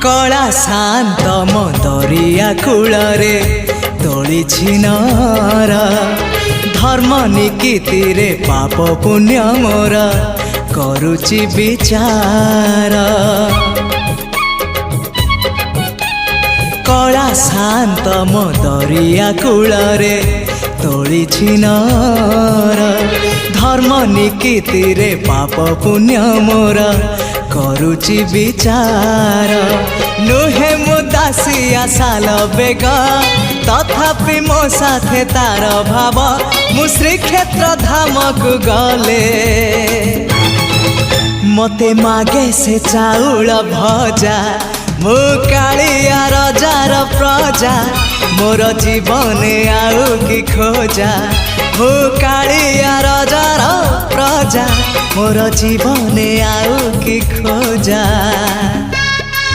कला शांत मो दरिया कूलरे तोलिछि नर धर्म निकीति रे पाप पुण्य मोर करुछि विचार। कला शांत मो दरिया कूलरे तोलिछि नर धर्म निकीति रे पाप पुण्य मोर करुछि विचार। नुहे मो दासिया साल बेग तथापि मो साथे तार भाव मु श्रीक्षेत्र धाम को गले मते मागे से चाउल भजा मु कालिया रजार प्रजा मोर जीवन आउ कि खोजा मु कालिया रजार प्रजा मोर जीवन आउ कि खोजा।